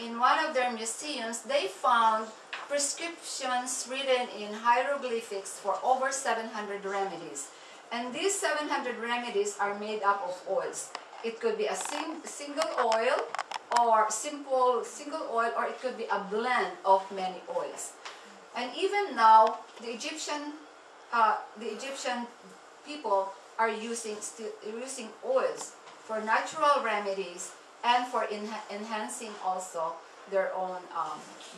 in one of their museums, they found prescriptions written in hieroglyphics for over 700 remedies. And these 700 remedies are made up of oils. It could be a single oil, or single oil, or it could be a blend of many oils. And even now, the Egyptian people are still using oils for natural remedies and for enhancing also their own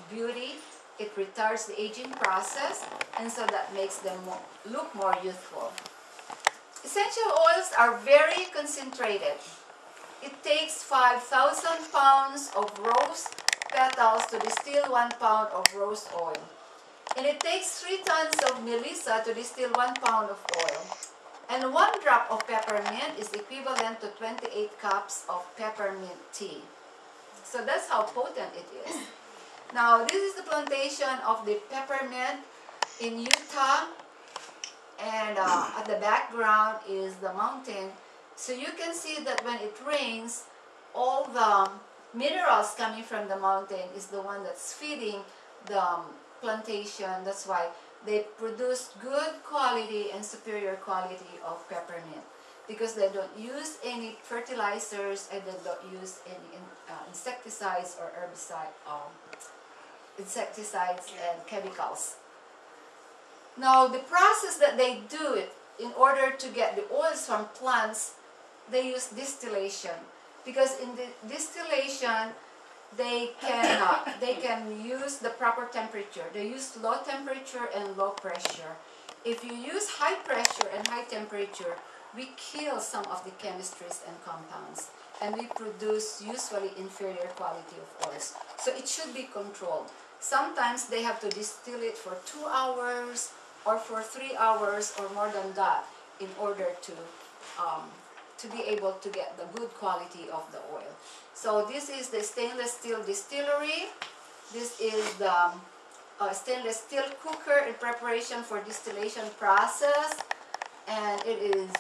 beauty. It retards the aging process, and so that makes them look more youthful. Essential oils are very concentrated. It takes 5,000 pounds of rose petals to distill 1 pound of rose oil. And it takes 3 tons of melissa to distill 1 pound of oil. And 1 drop of peppermint is equivalent to 28 cups of peppermint tea. So that's how potent it is. Now, this is the plantation of the peppermint in Utah. And at the background is the mountain. So you can see that when it rains, all the minerals coming from the mountain is the one that's feeding the plantation. That's why they produce good quality and superior quality of peppermint, because they don't use any fertilizers and they don't use any insecticides or insecticides and chemicals. Now, the process that they do it in order to get the oils from plants, they use distillation, because in the distillation they can use the proper temperature. They use low temperature and low pressure. If you use high pressure and high temperature, we kill some of the chemistries and compounds, and we produce usually inferior quality of oils. So it should be controlled. Sometimes they have to distill it for 2 hours or for 3 hours or more than that in order to be able to get the good quality of the oil. So this is the stainless steel distillery. This is the stainless steel cooker in preparation for distillation process. And it is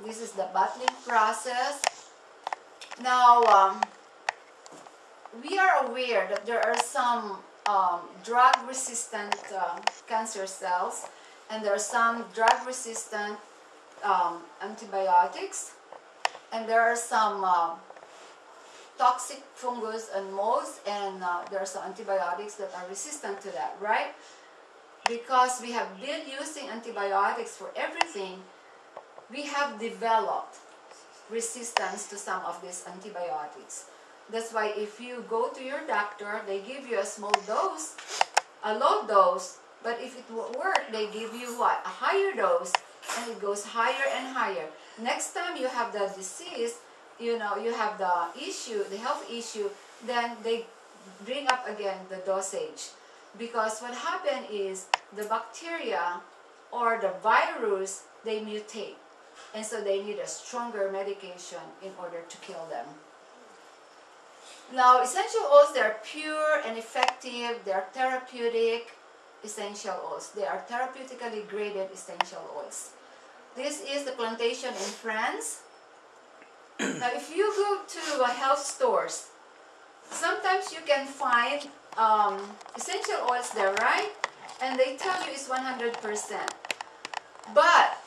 this is the bottling process. Now, we are aware that there are some drug-resistant cancer cells, and there are some drug-resistant antibiotics, and there are some toxic fungus and molds, and there are some antibiotics that are resistant to that, right? Because we have been using antibiotics for everything, we have developed resistance to some of these antibiotics. That's why if you go to your doctor, they give you a small dose, a low dose, but if it won't work, they give you what? A higher dose, and it goes higher and higher. Next time you have the disease, you know, you have the issue, the health issue, then they bring up again the dosage. Because what happened is the bacteria or the virus, they mutate. And so they need a stronger medication in order to kill them. Now, essential oils, they are pure and effective. They are therapeutic essential oils. They are therapeutically graded essential oils. This is the plantation in France. Now, if you go to health stores, sometimes you can find essential oils there, right? And they tell you it's 100%. But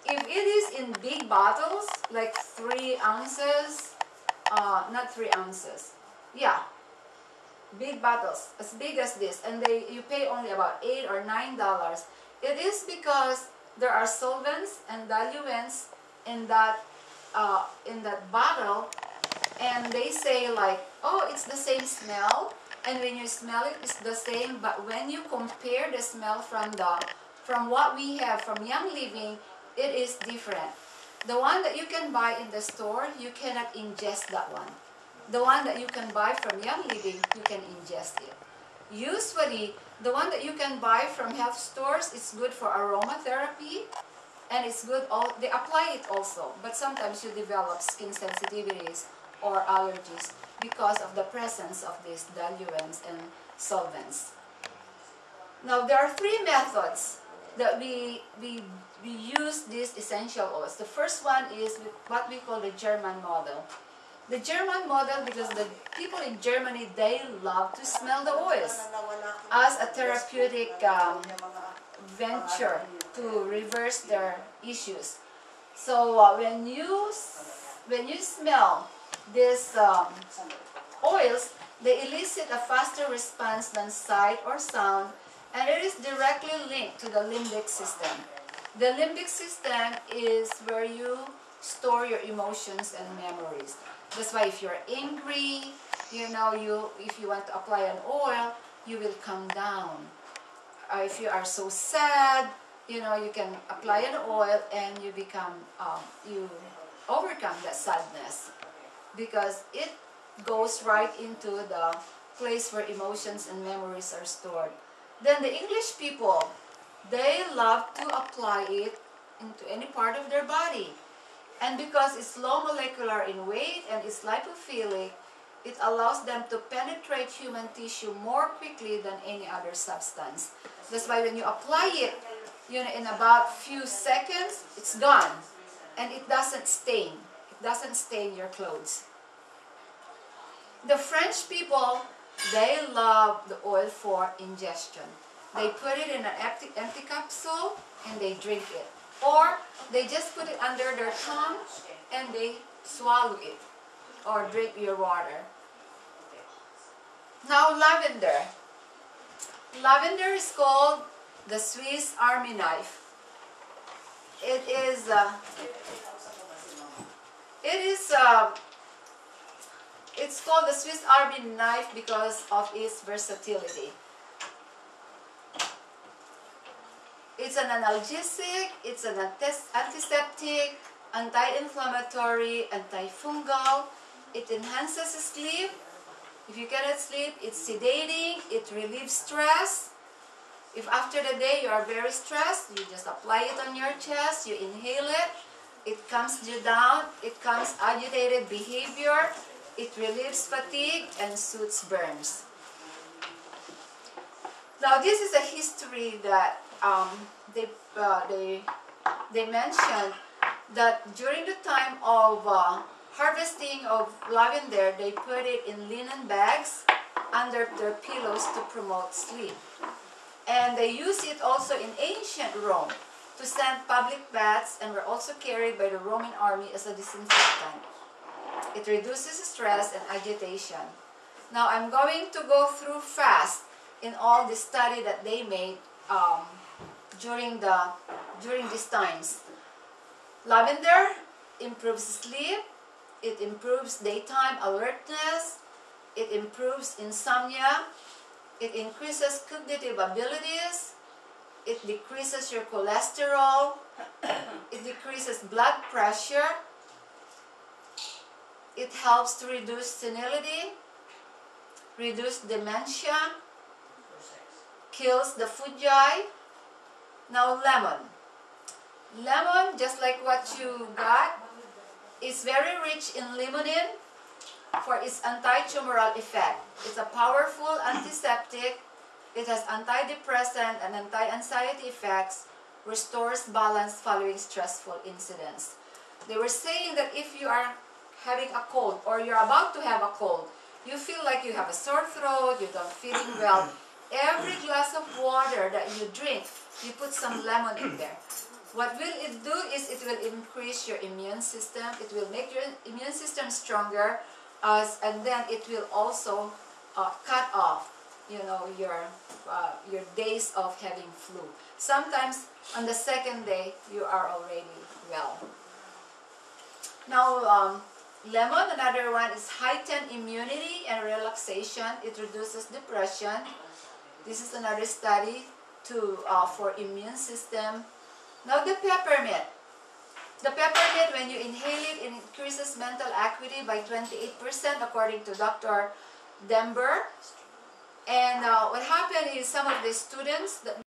if it is in big bottles, like 3 ounces, not 3 ounces, yeah, big bottles, as big as this, and you pay only about $8 or $9. It is because there are solvents and diluents in that bottle, and they say like, oh, it's the same smell, and when you smell it, it's the same. But when you compare the smell from what we have from Young Living, it is different. The one that you can buy in the store, you cannot ingest that one. The one that you can buy from Young Living, you can ingest it. Usually, the one that you can buy from health stores is good for aromatherapy, and it's good, they apply it also, but sometimes you develop skin sensitivities or allergies because of the presence of these diluents and solvents. Now, there are 3 methods that we use these essential oils. The first one is what we call the German model. The German model, because the people in Germany, they love to smell the oils as a therapeutic venture to reverse their issues. So when you smell these oils, they elicit a faster response than sight or sound, and it is directly linked to the limbic system. The limbic system is where you store your emotions and memories. That's why if you're angry, if you want to apply an oil, you will calm down. If you are so sad, you can apply an oil and you overcome that sadness, because it goes right into the place where emotions and memories are stored. Then the English people, they love to apply it into any part of their body. And because it's low molecular in weight and it's lipophilic, it allows them to penetrate human tissue more quickly than any other substance. That's why when you apply it, in about few seconds, it's gone. And it doesn't stain. It doesn't stain your clothes. The French people, they love the oil for ingestion. They put it in an empty capsule and they drink it. Or they just put it under their tongue and they swallow it. Or drink your water. Now lavender. Lavender is called the Swiss Army knife. It's called the Swiss Army knife because of its versatility. It's an analgesic, it's an antiseptic, anti-inflammatory, antifungal. It enhances sleep. If you cannot sleep, it's sedating, it relieves stress. If after the day you are very stressed, you just apply it on your chest, you inhale it, it calms you down, it calms agitated behavior, it relieves fatigue and soothes burns. Now this is a history that they mentioned that during the time of harvesting of lavender, they put it in linen bags under their pillows to promote sleep. And they used it also in ancient Rome to scent public baths, and were also carried by the Roman army as a disinfectant. It reduces stress and agitation. Now I'm going to go through fast in all the study that they made during these times. Lavender improves sleep, it improves daytime alertness, it improves insomnia, it increases cognitive abilities, it decreases your cholesterol, it decreases blood pressure, it helps to reduce senility, reduce dementia, kills the fungi. Now lemon. Lemon, just like what you got, is very rich in limonene for its anti-tumoral effect. It's a powerful antiseptic. It has antidepressant and anti-anxiety effects, restores balance following stressful incidents. They were saying that if you are having a cold or you're about to have a cold, you feel like you have a sore throat, you're not feeling well, every glass of water that you drink, you put some lemon in there. What will it do is it will increase your immune system, it will make your immune system stronger, and then it will also cut off your days of having flu. Sometimes on the second day you are already well. Now lemon, another one, is heightened immunity and relaxation. It reduces depression. This is another study for immune system. Now the peppermint. The peppermint, when you inhale it, it increases mental acuity by 28% according to Dr. Dember. And what happened is some of the students that